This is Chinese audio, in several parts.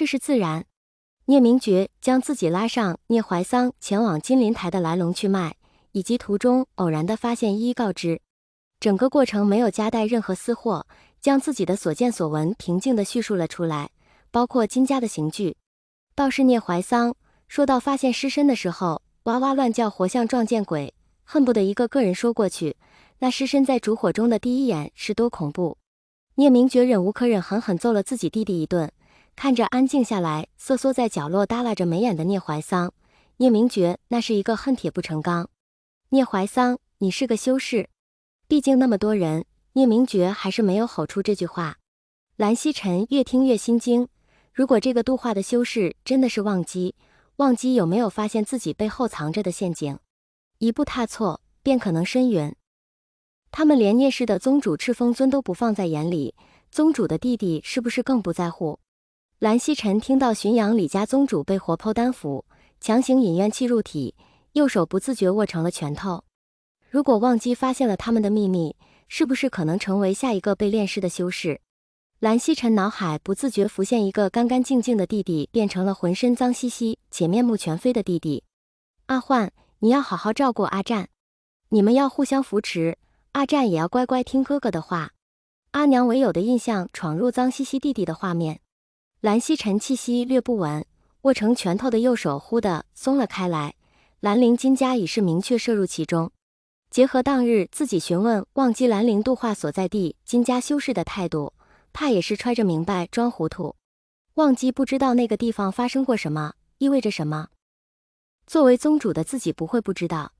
这是自然。聂明觉将自己拉上聂怀桑前往金陵台的来龙去脉，以及途中偶然的发现一一告知。整个过程没有夹带任何私货，将自己的所见所闻平静地叙述了出来，包括金家的刑具。倒是聂怀桑说到发现尸身的时候，哇哇乱叫，活像撞见鬼，恨不得一个个人说过去，那尸身在烛火中的第一眼是多恐怖。聂明觉忍无可忍，狠狠揍了自己弟弟一顿。看着安静下来瑟缩在角落耷拉着眉眼的聂怀桑，聂明觉那是一个恨铁不成钢。聂怀桑，你是个修士。毕竟那么多人，聂明觉还是没有吼出这句话。蓝曦臣越听越心惊，如果这个度化的修士真的是忘机，忘机有没有发现自己背后藏着的陷阱？一步踏错，便可能深渊。他们连聂氏的宗主赤峰尊都不放在眼里，宗主的弟弟是不是更不在乎？蓝曦臣听到浔阳李家宗主被活剖丹符，强行引怨气入体，右手不自觉握成了拳头。如果忘机发现了他们的秘密，是不是可能成为下一个被炼尸的修士？蓝曦臣脑海不自觉浮现一个干干净净的弟弟变成了浑身脏兮兮且面目全非的弟弟。阿焕，你要好好照顾阿战，你们要互相扶持，阿战也要乖乖听哥哥的话。阿娘唯有的印象闯入脏兮兮弟弟的画面。蓝曦臣气息略不稳，握成拳头的右手忽地松了开来，兰陵金家已是明确射入其中。结合当日自己询问忘机兰陵度化所在地金家修士的态度，怕也是揣着明白装糊涂。忘机不知道那个地方发生过什么，意味着什么。作为宗主的自己不会不知道，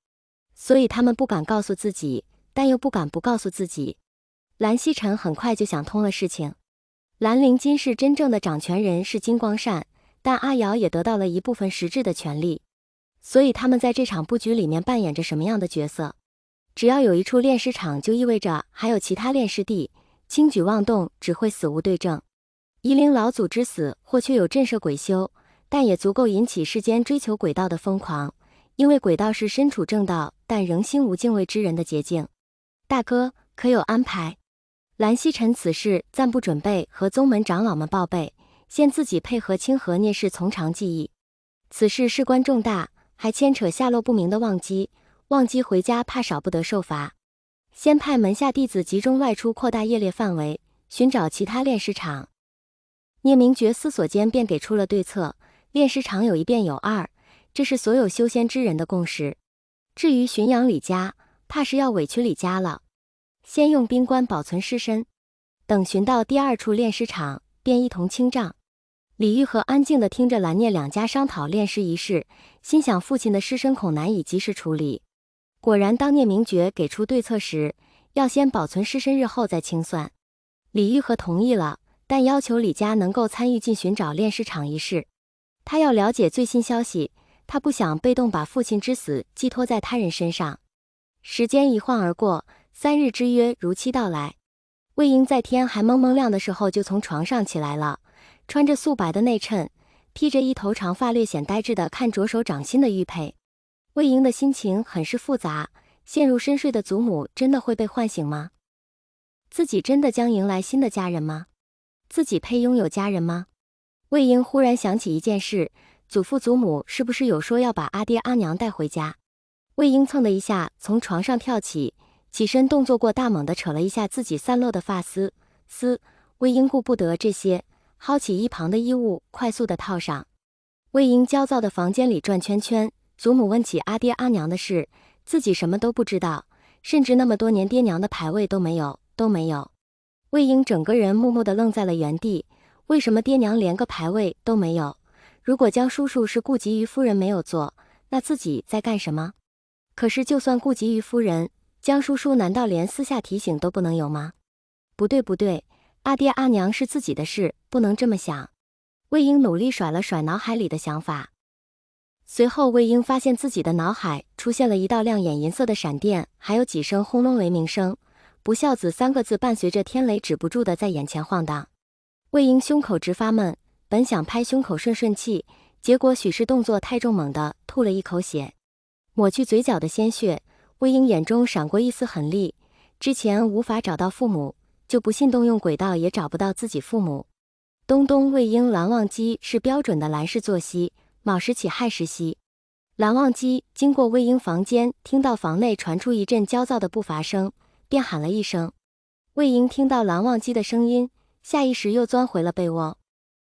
所以他们不敢告诉自己，但又不敢不告诉自己。蓝曦臣很快就想通了事情。兰陵金氏真正的掌权人是金光善，但阿瑶也得到了一部分实质的权利，所以他们在这场布局里面扮演着什么样的角色？只要有一处炼尸场，就意味着还有其他炼尸地，轻举妄动只会死无对证。夷陵老祖之死或确有震慑鬼修，但也足够引起世间追求鬼道的疯狂，因为鬼道是身处正道但仍心无敬畏之人的捷径。大哥，可有安排？蓝曦臣此事暂不准备和宗门长老们报备，先自己配合清河聂氏从长计议。此事事关重大，还牵扯下落不明的忘机，忘机回家怕少不得受罚。先派门下弟子集中外出，扩大业猎范围，寻找其他炼尸场。聂明觉思索间便给出了对策，炼尸场有一便有二，这是所有修仙之人的共识。至于浔阳李家，怕是要委屈李家了。先用冰棺保存尸身，等寻到第二处炼尸场，便一同清账。李玉和安静地听着蓝聂两家商讨炼尸一事，心想父亲的尸身恐难以及时处理。果然，当聂明觉给出对策时，要先保存尸身，日后再清算。李玉和同意了，但要求李家能够参与进寻找炼尸场一事。他要了解最新消息，他不想被动把父亲之死寄托在他人身上。时间一晃而过，3日之约如期到来。魏婴在天还蒙蒙亮的时候就从床上起来了，穿着素白的内衬，披着一头长发，略显呆滞的看着手掌心的玉佩。魏婴的心情很是复杂，陷入深睡的祖母真的会被唤醒吗？自己真的将迎来新的家人吗？自己配拥有家人吗？魏婴忽然想起一件事，祖父祖母是不是有说要把阿爹阿娘带回家？魏婴蹭的一下从床上跳起，起身动作过大猛地扯了一下自己散落的发丝。魏婴顾不得这些，薅起一旁的衣物快速地套上。魏婴焦躁的房间里转圈圈，祖母问起阿爹阿娘的事，自己什么都不知道，甚至那么多年爹娘的牌位都没有。魏婴整个人木木地愣在了原地，为什么爹娘连个牌位都没有？如果江叔叔是顾及于夫人没有做，那自己在干什么？可是就算顾及于夫人，江叔叔难道连私下提醒都不能有吗？不对，阿爹阿娘是自己的事，不能这么想。魏婴努力甩了甩脑海里的想法。随后魏婴发现自己的脑海出现了一道亮眼银色的闪电，还有几声轰隆雷鸣声，不孝子3个字伴随着天雷止不住的在眼前晃荡。魏婴胸口直发闷，本想拍胸口顺气，结果许是动作太重，猛地吐了一口血。抹去嘴角的鲜血，魏婴眼中闪过一丝狠戾，之前无法找到父母，就不信动用鬼道也找不到自己父母。东东魏婴蓝忘机是标准的蓝氏作息，卯时起亥时息。蓝忘机经过魏婴房间，听到房内传出一阵焦躁的步伐声，便喊了一声。魏婴听到蓝忘机的声音，下意识又钻回了被窝。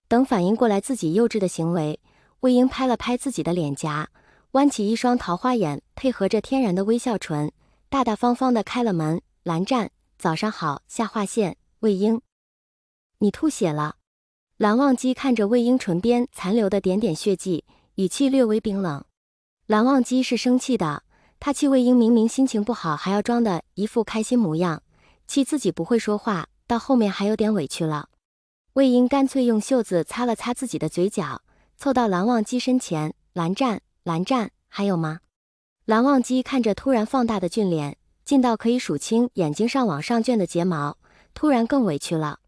等反应过来自己幼稚的行为，魏婴拍了拍自己的脸颊，弯起一双桃花眼，配合着天然的微笑唇，大大方方地开了门。蓝湛，早上好，下划线，魏婴。你吐血了。蓝忘机看着魏婴唇边残留的点点血迹，语气略微冰冷。蓝忘机是生气的，他气魏婴明明心情不好，还要装的一副开心模样，气自己不会说话，到后面还有点委屈了。魏婴干脆用袖子擦了擦自己的嘴角，凑到蓝忘机身前。蓝湛，蓝湛，还有吗？蓝忘机看着突然放大的俊脸，近到可以数清眼睛上往上卷的睫毛，突然更委屈了。